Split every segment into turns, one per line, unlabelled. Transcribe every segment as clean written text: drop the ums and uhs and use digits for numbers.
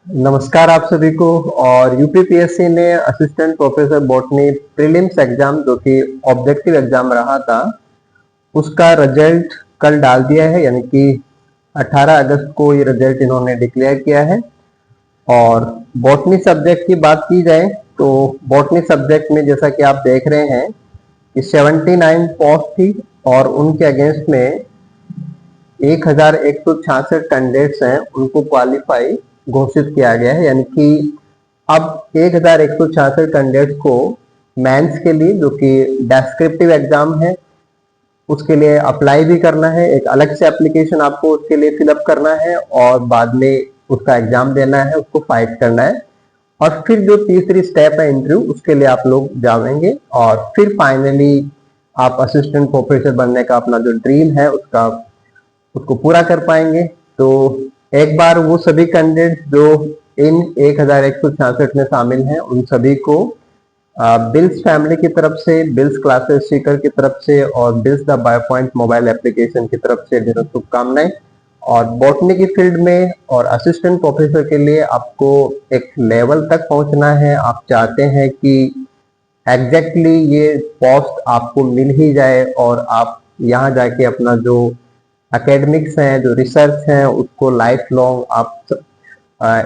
नमस्कार आप सभी को। और यूपीपीएससी ने assistant professor botany prelims exam जो कि ऑब्जेक्टिव एग्जाम रहा था उसका रिजल्ट कल डाल दिया है, यानी कि 18 अगस्त को ये रिजल्ट इन्होंने डिक्लेयर किया है। और बॉटनी सब्जेक्ट की बात की जाए तो बॉटनी सब्जेक्ट में जैसा कि आप देख रहे हैं कि 79 पोस्ट थी और उनके अगेंस्ट में 1166 कैंडिडेट्स हैं, उनको क्वालिफाई घोषित किया गया है। यानी कि अब 1166 कैंडिडेट्स को मेंस के लिए, जो कि डेस्क्रिप्टिव एग्जाम है, उसके लिए अप्लाई भी करना है। एक अलग से एप्लीकेशन आपको उसके लिए फिलअप करना है और बाद में उसका एग्जाम देना है, उसको फाइट करना है। और फिर जो तीसरी स्टेप है इंटरव्यू, उसके लिए आप लोग जाएंगे और फिर फाइनली आप असिस्टेंट प्रोफेसर बनने का अपना जो ड्रीम है उसको पूरा कर पाएंगे। तो एक बार वो सभी कैंडिडेट जो इन 1166 में शामिल हैं उन सभी को बिल्स फैमिली की तरफ से, बिल्स क्लासेस सीकर की तरफ से और बिल्स द बायोपॉइंट मोबाइल एप्लीकेशन की तरफ से ढेरों शुभकामनाएं। और बॉटनी की फील्ड में और असिस्टेंट प्रोफेसर के लिए आपको एक लेवल तक पहुंचना है। आप चाहते हैं कि एग्जैक्टली ये पोस्ट आपको मिल ही जाए और आप यहाँ जाके अपना जो एकेडमिक्स हैं, जो रिसर्च हैं, उसको लाइफ लॉन्ग आप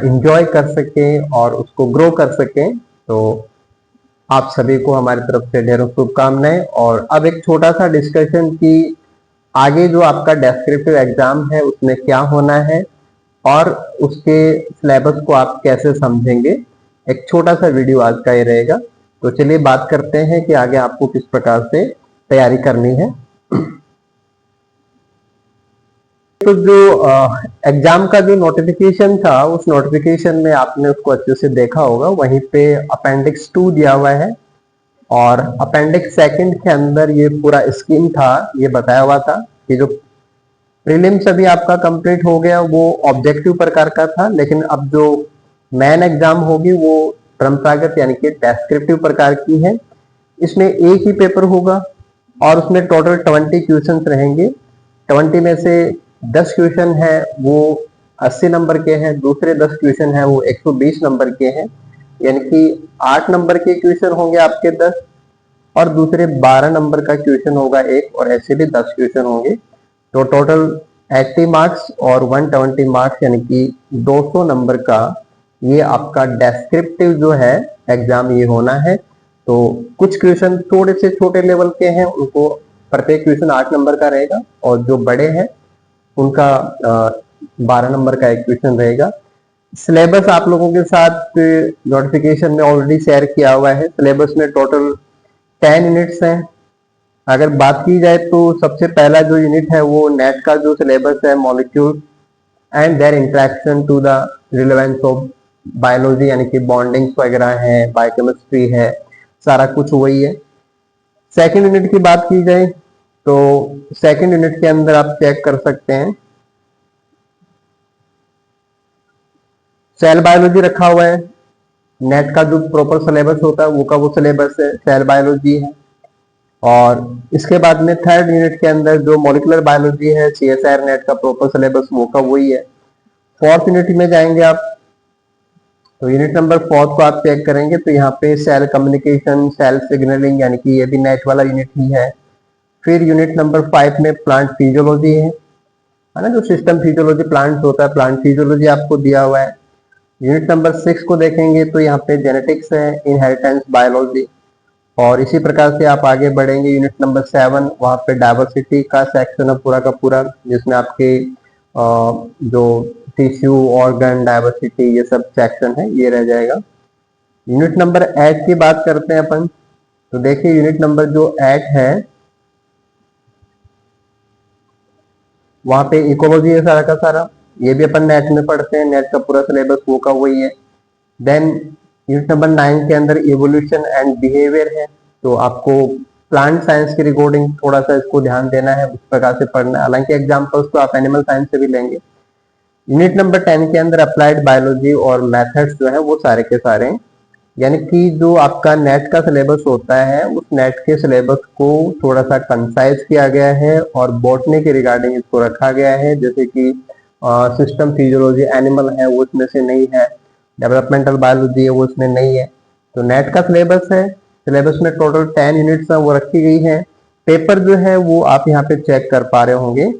इंजॉय कर सकें और उसको ग्रो कर सकें। तो आप सभी को हमारी तरफ से ढेरों शुभकामनाएं। और अब एक छोटा सा डिस्कशन कि आगे जो आपका डेस्क्रिप्टिव एग्जाम है उसमें क्या होना है और उसके सिलेबस को आप कैसे समझेंगे। एक छोटा सा वीडियो आज का ये रहेगा। तो चलिए बात करते हैं कि आगे आपको किस प्रकार से तैयारी करनी है। तो जो एग्जाम का जो नोटिफिकेशन था, उस नोटिफिकेशन में आपने उसको अच्छे से देखा होगा। वहीं पे अपेंडिक्स 2 दिया हुआ है और अपेंडिक्स सेकंड के अंदर ये पूरा स्कीम था, ये बताया हुआ था कि जो प्रीलिम्स अभी आपका कंप्लीट हो गया वो ऑब्जेक्टिव प्रकार का था, लेकिन अब जो मेन एग्जाम होगी वो परंपरागत यानी कि डेस्क्रिप्टिव प्रकार की है। इसमें एक ही पेपर होगा और उसमें टोटल 20 क्वेश्चंस रहेंगे। 20 में से 10 क्वेश्चन है वो 80 नंबर के हैं, दूसरे 10 क्वेश्चन है वो 120 नंबर के हैं। यानी कि 8 नंबर के क्वेश्चन होंगे आपके 10 और दूसरे 12 नंबर का क्वेश्चन होगा एक, और ऐसे भी 10 क्वेश्चन होंगे। तो टोटल 80 मार्क्स और 120 मार्क्स यानी कि 200 नंबर का ये आपका डेस्क्रिप्टिव जो है एग्जाम ये होना है। तो कुछ क्वेश्चन थोड़े से छोटे लेवल के हैं, उनको प्रत्येक क्वेश्चन 8 नंबर का रहेगा और जो बड़े हैं उनका 12 नंबर का एक क्वेश्चन रहेगा। सिलेबस आप लोगों के साथ नोटिफिकेशन में ऑलरेडी शेयर किया हुआ है। सिलेबस में टोटल 10 यूनिट्स हैं। अगर बात की जाए तो सबसे पहला जो यूनिट है वो नेट का जो सिलेबस है, molecule and their interaction to the relevance of biology, यानी कि बॉन्डिंग्स वगैरह है, बायोकेमिस्ट्री है, सारा कुछ वही है। सेकेंड यूनिट की बात की जाए तो सेकेंड यूनिट के अंदर आप चेक कर सकते हैं सेल बायोलॉजी रखा हुआ है। नेट का जो प्रॉपर सिलेबस होता है वो सिलेबस है, सेल बायोलॉजी है। और इसके बाद में थर्ड यूनिट के अंदर जो मॉलिक्यूलर बायोलॉजी है, सीएसआर नेट का प्रॉपर सिलेबस वो का वही है। फोर्थ यूनिट में जाएंगे आप तो यूनिट नंबर 4 को आप चेक करेंगे तो यहाँ पे सेल कम्युनिकेशन, सेल सिग्नलिंग, यानी कि ये भी नेट वाला यूनिट ही है। फिर यूनिट नंबर 5 में प्लांट फिजियोलॉजी है ना, जो सिस्टम फिजियोलॉजी प्लांट होता है, प्लांट फिजियोलॉजी आपको दिया हुआ है। यूनिट नंबर 6 को देखेंगे तो यहाँ पे जेनेटिक्स है, इनहेरिटेंस बायोलॉजी। और इसी प्रकार से आप आगे बढ़ेंगे यूनिट नंबर 7, वहाँ पे डाइवर्सिटी का सेक्शन है पूरा का पूरा, जिसमें आपके जो टिश्यू, ऑर्गन डाइवर्सिटी, ये सब सेक्शन है, ये रह जाएगा। यूनिट नंबर 8 की बात करते हैं अपन। तो देखिए यूनिट नंबर जो 8 है वहां पे इकोलॉजी है सारा का सारा, ये भी अपन नेट में पढ़ते हैं, नेट का पूरा सिलेबस वो का वही है। देन यूनिट नंबर 9 के अंदर इवोल्यूशन एंड बिहेवियर है, तो आपको प्लांट साइंस के रिगार्डिंग थोड़ा सा इसको ध्यान देना है, उस प्रकार से पढ़ना है। हालांकि एग्जाम्पल्स तो आप एनिमल साइंस से भी लेंगे। यूनिट नंबर 10 के अंदर अप्लाइड बायोलॉजी और मेथड्स जो है वो सारे के सारे हैं। यानी कि जो आपका नेट का सिलेबस होता है उस नेट के सिलेबस को थोड़ा सा कंसाइज किया गया है और बॉटनी के रिगार्डिंग इसको रखा गया है। जैसे कि सिस्टम फिजियोलॉजी एनिमल है वो उसमें से नहीं है, डेवलपमेंटल बायोलॉजी है वो इसमें नहीं है। तो नेट का सिलेबस है, सिलेबस में टोटल 10 यूनिट्स वो रखी गई है। पेपर जो है वो आप यहाँ पे चेक कर पा रहे होंगे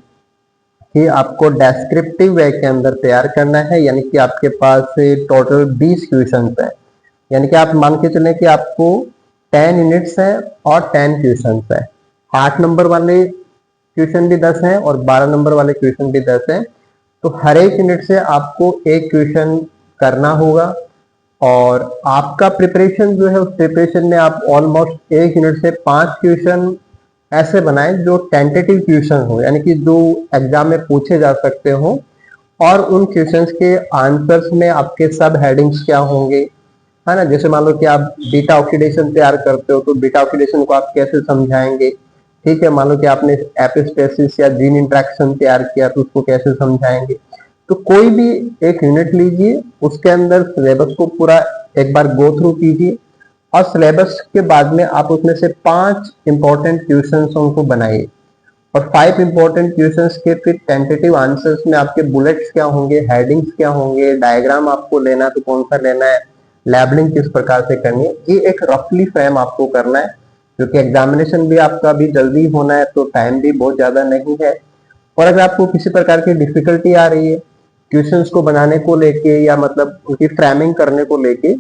कि आपको डेस्क्रिप्टिव वे के अंदर तैयार करना है, यानी कि आपके पास टोटल 20 क्वेश्चन है। यानी कि आप मान के चलें कि आपको 10 यूनिट्स है और 10 क्वेश्चन है। 8 नंबर वाले क्वेश्चन भी 10 हैं और 12 नंबर वाले क्वेश्चन भी 10 हैं। तो हर एक यूनिट से आपको एक क्वेश्चन करना होगा और आपका प्रिपरेशन जो है उस प्रिपरेशन में आप ऑलमोस्ट एक यूनिट से 5 क्वेश्चन ऐसे बनाएं जो टेंटेटिव क्वेश्चन हो, यानी कि जो एग्जाम में पूछे जा सकते हो। और उन क्वेश्चंस के आंसर्स में आपके सब हेडिंग्स क्या होंगे, है ना। जैसे मान लो कि आप बीटा ऑक्सीडेशन तैयार करते हो तो बीटा ऑक्सीडेशन को आप कैसे समझाएंगे, ठीक है। मान लो कि आपने एपिस्टेसिस या जीन इंट्रैक्शन तैयार किया तो उसको कैसे समझाएंगे। तो कोई भी एक यूनिट लीजिए, उसके अंदर सिलेबस को पूरा एक बार गो थ्रू कीजिए और सिलेबस के बाद में आप उसमें से 5 इंपॉर्टेंट क्वेश्चंस उनको बनाइए और 5 इंपॉर्टेंट क्वेश्चंस के फिर टेंटेटिव आंसर्स में आपके बुलेट्स क्या होंगे, हेडिंग्स क्या होंगे, डायग्राम आपको लेना है तो कौन सा लेना है, लेबलिंग किस प्रकार से करनी है, ये एक रफली फ्रेम आपको करना है। क्योंकि एग्जामिनेशन भी आपका भी जल्दी होना है तो टाइम भी बहुत ज्यादा नहीं है। और अगर आपको किसी प्रकार की डिफिकल्टी आ रही है क्वेश्चंस को बनाने को लेके या मतलब उनकी फ्रेमिंग करने को लेके,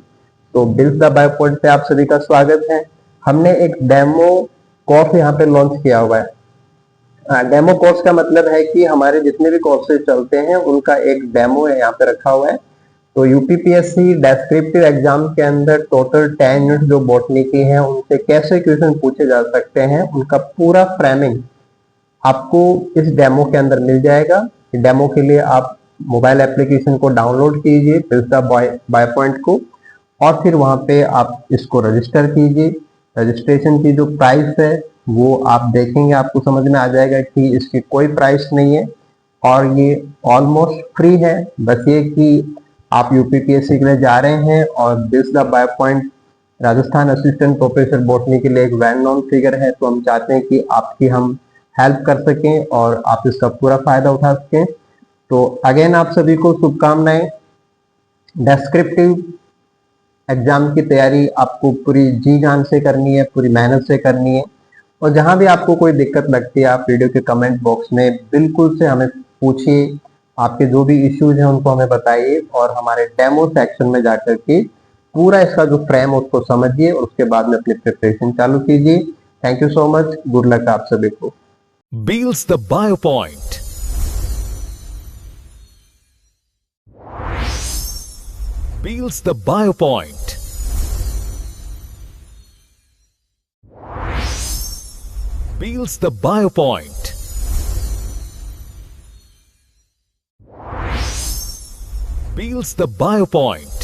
तो बिल्स द बायो पॉइंट पे आप सभी का स्वागत है। हमने एक डेमो कोर्स यहाँ पे लॉन्च किया हुआ है। डेमो कोर्स का मतलब है कि हमारे जितने भी कोर्सेज चलते हैं उनका एक डेमो है यहाँ पे रखा हुआ है। तो यूपीपीएससी डेस्क्रिप्टिव एग्जाम के अंदर टोटल 10 यूनिट जो बॉटनी की हैं उनसे कैसे क्वेश्चन पूछे जा सकते हैं, उनका पूरा फ्रेमिंग आपको इस डेमो के अंदर मिल जाएगा। डेमो के लिए आप मोबाइल एप्लीकेशन को डाउनलोड कीजिए बिल्स बायो पॉइंट को, और फिर वहां पे आप इसको रजिस्टर कीजिए। रजिस्ट्रेशन की जो प्राइस है वो आप देखेंगे, आपको समझ में आ जाएगा कि इसकी कोई प्राइस नहीं है और ये ऑलमोस्ट फ्री है। बस ये कि आप यूपीपीएससी के लिए जा रहे हैं और bills the bio point Rajasthan assistant professor botany के लिए एक वेल नोन फिगर है, तो हम चाहते हैं कि आपकी हम हेल्प कर सकें और आप इसका पूरा फायदा उठा सकें। तो अगेन आप सभी को शुभकामनाएं। डेस्क्रिप्टिव एग्जाम की तैयारी आपको पूरी जी जान से करनी है, पूरी मेहनत से करनी है। और जहां भी आपको कोई दिक्कत लगती है आप वीडियो के कमेंट बॉक्स में बिल्कुल से हमें पूछिए, आपके जो भी इश्यूज हैं उनको हमें बताइए और हमारे डेमो सेक्शन में जाकर के पूरा इसका जो फ्रेम है उसको समझिए और उसके बाद में अपनी प्रिपरेशन चालू कीजिए। Thank you so much, good luck आप सभी को।
Builds the BioPoint. Builds the BioPoint. Builds the BioPoint. Builds the BioPoint.